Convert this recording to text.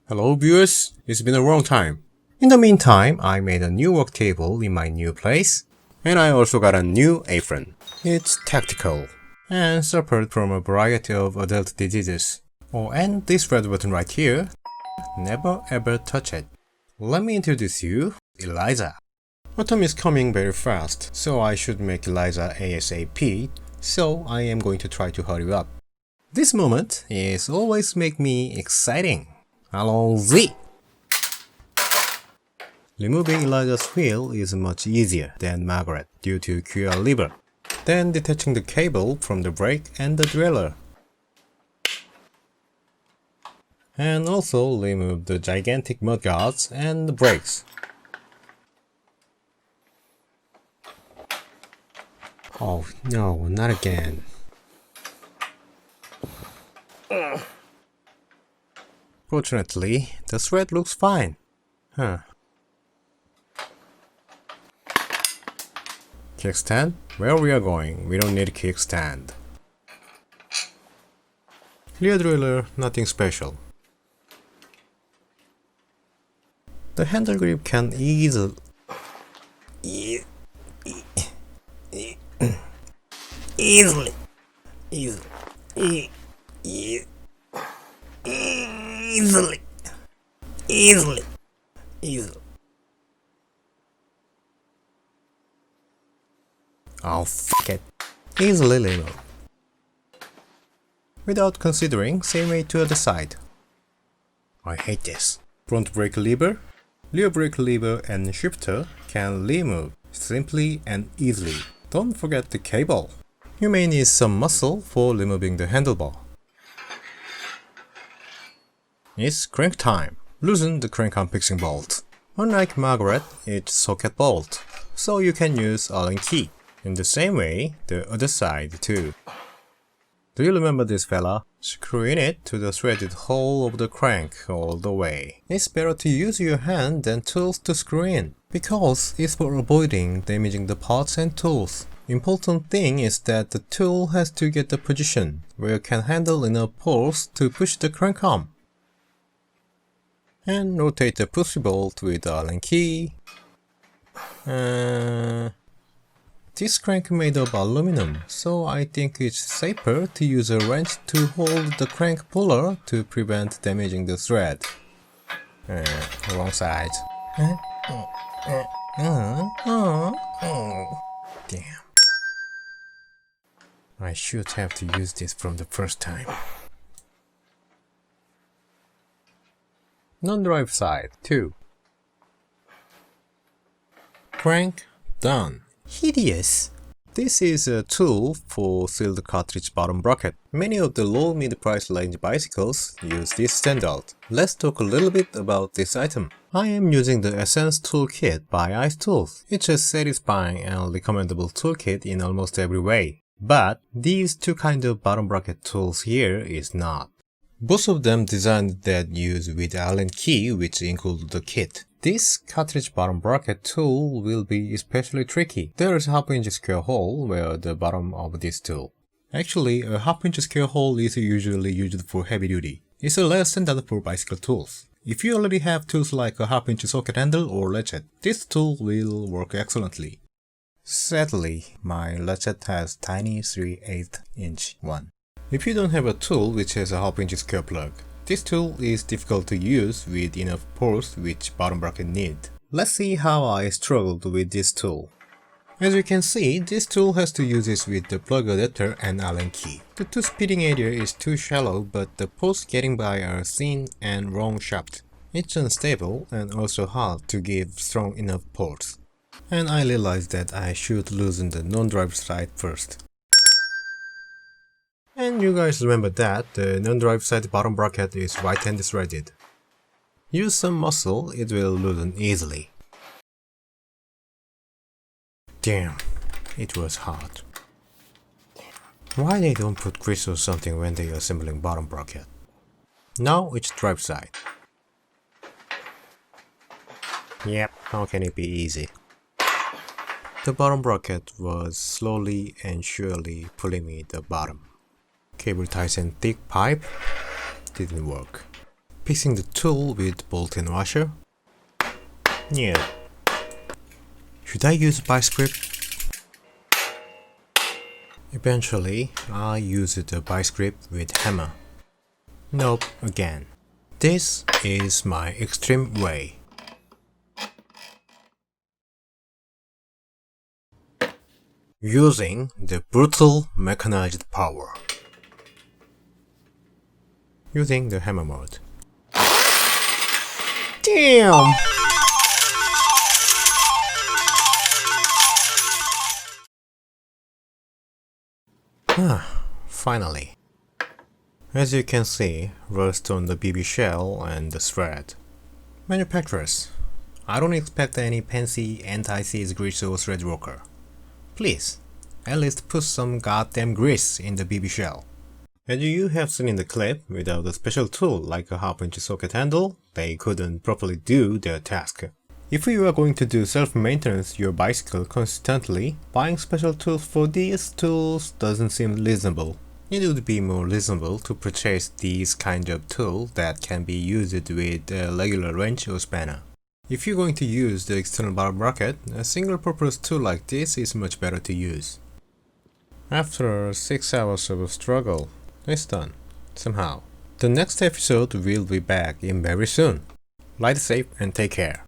Hello viewers, it's been a long time. In the meantime, I made a new work table in my new place, and I also got a new apron. It's tactical, and suffered from a variety of adult diseases. Oh, and this red button right here, never ever touch it. Let me introduce you, Eliza. Autumn is coming very fast, so I should make Eliza ASAP, so I am going to try to hurry up. This moment is always make me exciting. Allons-y! Removing Eliza's wheel is much easier than Margaret due to QR lever, then detaching the cable from the brake and the derailleur. And also remove the gigantic mudguards and the brakes. Oh no, not again. Fortunately, the thread looks fine. Kickstand? Where we are going, we don't need a kickstand. Rear derailleur, nothing special. The handle grip can easily easily. Oh, fuck it. Easily level. Without considering, same way to the side. I hate this. Front brake lever, rear brake lever and shifter can remove simply and easily. Don't forget the cable. You may need some muscle for removing the handlebar. It's crank time. Loosen the crank arm fixing bolt. Unlike Margaret, it's socket bolt, so you can use Allen key. In the same way, the other side too. Do you remember this fella? Screw in it to the threaded hole of the crank all the way. It's better to use your hand than tools to screw in, because it's for avoiding damaging the parts and tools. Important thing is that the tool has to get the position where you can handle enough force to push the crank arm. And rotate the push bolt with the Allen key. This crank made of aluminum, so I think it's safer to use a wrench to hold the crank puller to prevent damaging the thread. Wrong side. Damn. I should have to use this from the first time. Non-drive side 2. Crank done. Hideous. This is a tool for sealed cartridge bottom bracket. Many of the low mid-price range bicycles use this standard. Let's talk a little bit about this item. I am using the Essence Toolkit by Ice Tools. It's a satisfying and recommendable toolkit in almost every way. But these two kind of bottom bracket tools here is not. Both of them designed that use with Allen key, which include the kit. This cartridge bottom bracket tool will be especially tricky. There is a half-inch square hole where the bottom of this tool. Actually, a half-inch square hole is usually used for heavy duty. It's a rare standard for bicycle tools. If you already have tools like a half-inch socket handle or latchet, this tool will work excellently. Sadly, my latchet has tiny 3/8 inch one. If you don't have a tool which has a half-inch square plug, this tool is difficult to use with enough force which bottom bracket need. Let's see how I struggled with this tool. As you can see, this tool has to use it with the plug adapter and Allen key. The tooth pitting area is too shallow, but the posts getting by are thin and wrong shaped. It's unstable and also hard to give strong enough force. And I realized that I should loosen the non-drive side first. And you guys remember that the non-drive side bottom bracket is right-hand threaded. Use some muscle, it will loosen easily. Damn, it was hard. Why they don't put grease or something when they are assembling bottom bracket? Now it's drive side. Yep, how can it be easy? The bottom bracket was slowly and surely pulling me the bottom. Cable ties and thick pipe didn't work. fixing the tool with bolt-in washer? Yeah. Should I use vice grip? Eventually, I used the vice grip with hammer. Nope, again. This is my extreme way. Using the brutal mechanized power. Using the hammer mode. Damn! Finally. As you can see, rust on the BB shell and the thread. Manufacturers, I don't expect any fancy anti-seize grease or thread worker. Please, at least put some goddamn grease in the BB shell. As you have seen in the clip, without a special tool like a half-inch socket handle, they couldn't properly do their task. If you are going to do self-maintenance your bicycle constantly, buying special tools for these tools doesn't seem reasonable. It would be more reasonable to purchase these kind of tools that can be used with a regular wrench or spanner. If you're going to use the external bottom bracket, a single-purpose tool like this is much better to use. After 6 hours of struggle, it's done, somehow. The next episode will be back in very soon. Ride safe and take care.